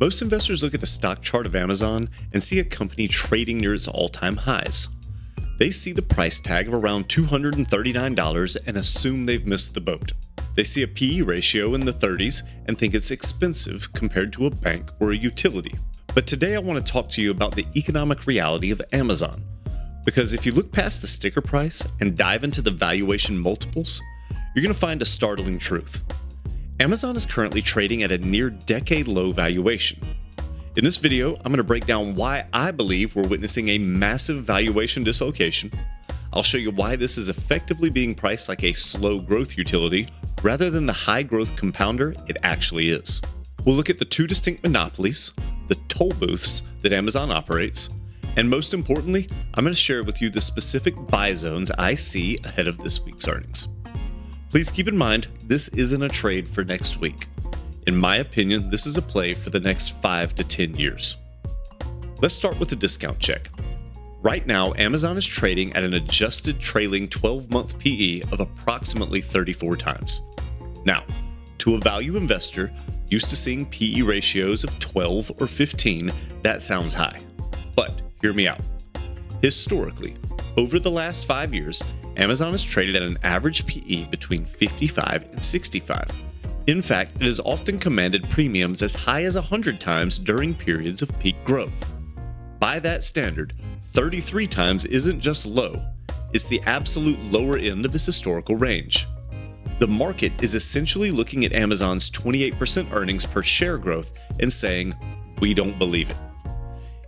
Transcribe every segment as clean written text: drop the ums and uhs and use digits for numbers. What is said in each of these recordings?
Most investors look at the stock chart of Amazon and see a company trading near its all-time highs. They see the price tag of around $239 and assume they've missed the boat. They see a PE ratio in the 30s and think it's expensive compared to a bank or a utility. But today I want to talk to you about the economic reality of Amazon. Because if you look past the sticker price and dive into the valuation multiples, you're going to find a startling truth. Amazon is currently trading at a near decade-low valuation. In this video, I'm going to break down why I believe we're witnessing a massive valuation dislocation. I'll show you why this is effectively being priced like a slow growth utility rather than the high growth compounder it actually is. We'll look at the two distinct monopolies, the toll booths that Amazon operates, and most importantly, I'm going to share with you the specific buy zones I see ahead of this week's earnings. Please keep in mind, this isn't a trade for next week. In my opinion, this is a play for the next 5 to 10 years. Let's start with the discount check. Right now, Amazon is trading at an adjusted trailing 12-month PE of approximately 34 times. Now, to a value investor used to seeing PE ratios of 12 or 15, that sounds high. But hear me out. Historically, over the last 5 years, Amazon has traded at an average PE between 55 and 65. In fact, it has often commanded premiums as high as 100 times during periods of peak growth. By that standard, 33 times isn't just low, it's the absolute lower end of its historical range. The market is essentially looking at Amazon's 28% earnings per share growth and saying, we don't believe it.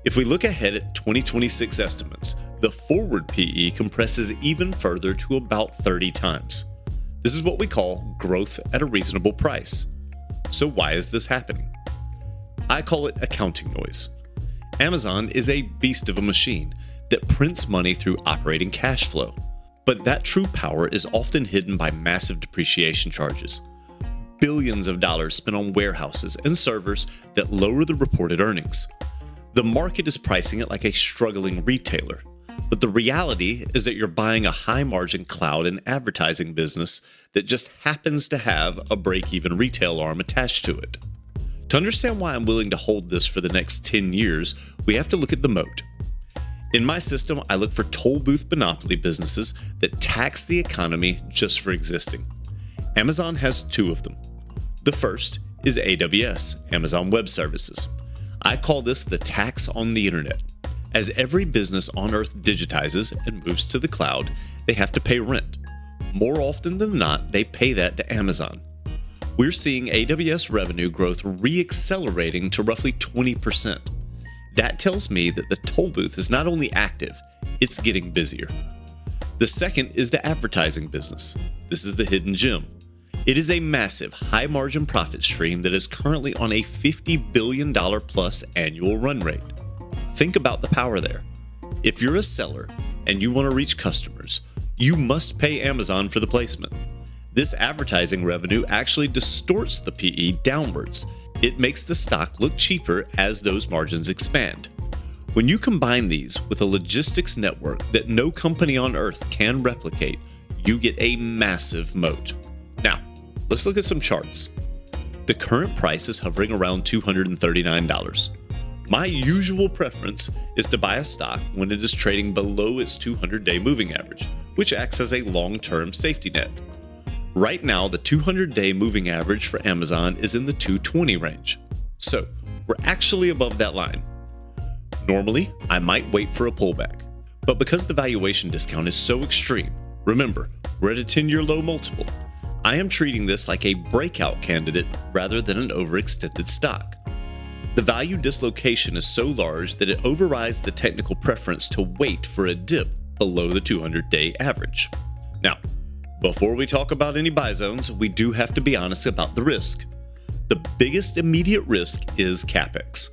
If we look ahead at 2026 estimates, the forward PE compresses even further to about 30 times. This is what we call growth at a reasonable price. So why is this happening? I call it accounting noise. Amazon is a beast of a machine that prints money through operating cash flow. But that true power is often hidden by massive depreciation charges. Billions of dollars spent on warehouses and servers that lower the reported earnings. The market is pricing it like a struggling retailer. But the reality is that you're buying a high-margin cloud and advertising business that just happens to have a break-even retail arm attached to it. To understand why I'm willing to hold this for the next 10 years, we have to look at the moat. In my system, I look for toll booth monopoly businesses that tax the economy just for existing. Amazon has two of them. The first is AWS, Amazon Web Services. I call this the tax on the internet. As every business on Earth digitizes and moves to the cloud, they have to pay rent. More often than not, they pay that to Amazon. We're seeing AWS revenue growth re-accelerating to roughly 20%. That tells me that the toll booth is not only active, it's getting busier. The second is the advertising business. This is the hidden gem. It is a massive, high-margin profit stream that is currently on a $50 billion plus annual run rate. Think about the power there. If you're a seller and you want to reach customers, you must pay Amazon for the placement. This advertising revenue actually distorts the PE downwards. It makes the stock look cheaper as those margins expand. When you combine these with a logistics network that no company on earth can replicate, you get a massive moat. Now, let's look at some charts. The current price is hovering around $239. My usual preference is to buy a stock when it is trading below its 200-day moving average, which acts as a long-term safety net. Right now, the 200-day moving average for Amazon is in the 220 range. So, we're actually above that line. Normally, I might wait for a pullback. But because the valuation discount is so extreme, remember, we're at a 10-year low multiple. I am treating this like a breakout candidate rather than an overextended stock. The value dislocation is so large that it overrides the technical preference to wait for a dip below the 200-day average. Now, before we talk about any buy zones, we do have to be honest about the risk. The biggest immediate risk is CapEx.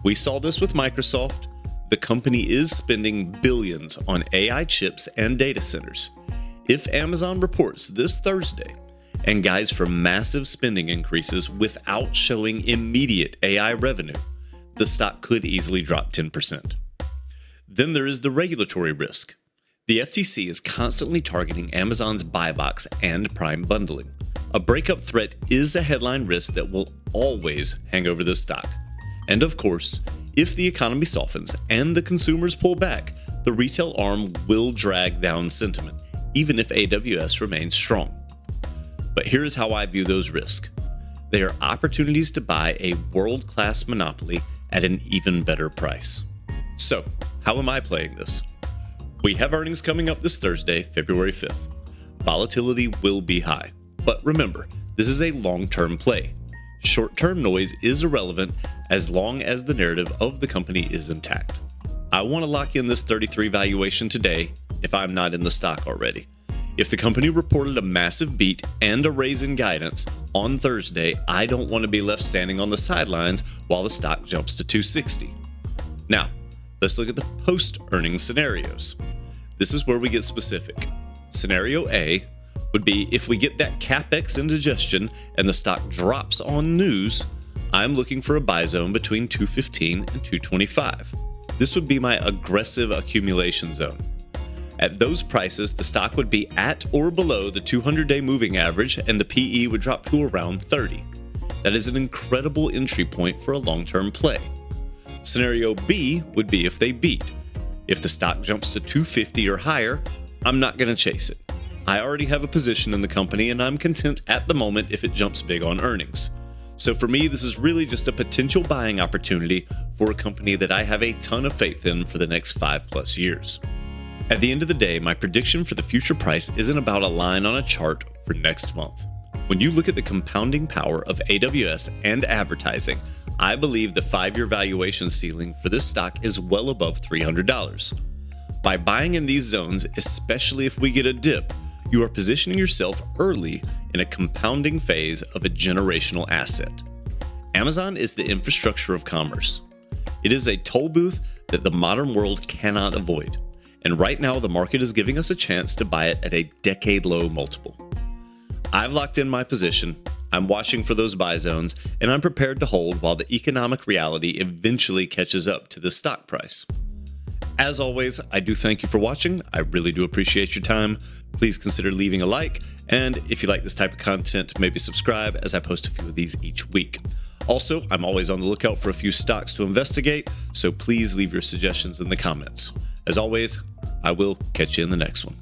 We saw this with Microsoft. The company is spending billions on AI chips and data centers. If Amazon reports this Thursday and guides for massive spending increases without showing immediate AI revenue, the stock could easily drop 10%. Then there is the regulatory risk. The FTC is constantly targeting Amazon's buy box and Prime bundling. A breakup threat is a headline risk that will always hang over this stock. And of course, if the economy softens and the consumers pull back, the retail arm will drag down sentiment, even if AWS remains strong. But here's how I view those risks. They are opportunities to buy a world-class monopoly at an even better price. So, how am I playing this? We have earnings coming up this Thursday, February 5th. Volatility will be high. But remember, this is a long-term play. Short-term noise is irrelevant as long as the narrative of the company is intact. I want to lock in this 33 valuation today if I'm not in the stock already. If the company reported a massive beat and a raise in guidance on Thursday, I don't want to be left standing on the sidelines while the stock jumps to 260. Now, let's look at the post-earnings scenarios. This is where we get specific. Scenario A would be if we get that CapEx indigestion and the stock drops on news, I'm looking for a buy zone between 215 and 225. This would be my aggressive accumulation zone. At those prices, the stock would be at or below the 200-day moving average and the PE would drop to around 30. That is an incredible entry point for a long-term play. Scenario B would be if they beat. If the stock jumps to 250 or higher, I'm not going to chase it. I already have a position in the company and I'm content at the moment if it jumps big on earnings. So for me, this is really just a potential buying opportunity for a company that I have a ton of faith in for the next 5+ years. At the end of the day, my prediction for the future price isn't about a line on a chart for next month. When you look at the compounding power of AWS and advertising, I believe the 5-year valuation ceiling for this stock is well above $300. By buying in these zones, especially if we get a dip, you are positioning yourself early in a compounding phase of a generational asset. Amazon is the infrastructure of commerce. It is a toll booth that the modern world cannot avoid. And right now, the market is giving us a chance to buy it at a decade-low multiple. I've locked in my position, I'm watching for those buy zones, and I'm prepared to hold while the economic reality eventually catches up to the stock price. As always, I do thank you for watching. I really do appreciate your time. Please consider leaving a like, and if you like this type of content, maybe subscribe as I post a few of these each week. Also, I'm always on the lookout for a few stocks to investigate, so please leave your suggestions in the comments. As always, I will catch you in the next one.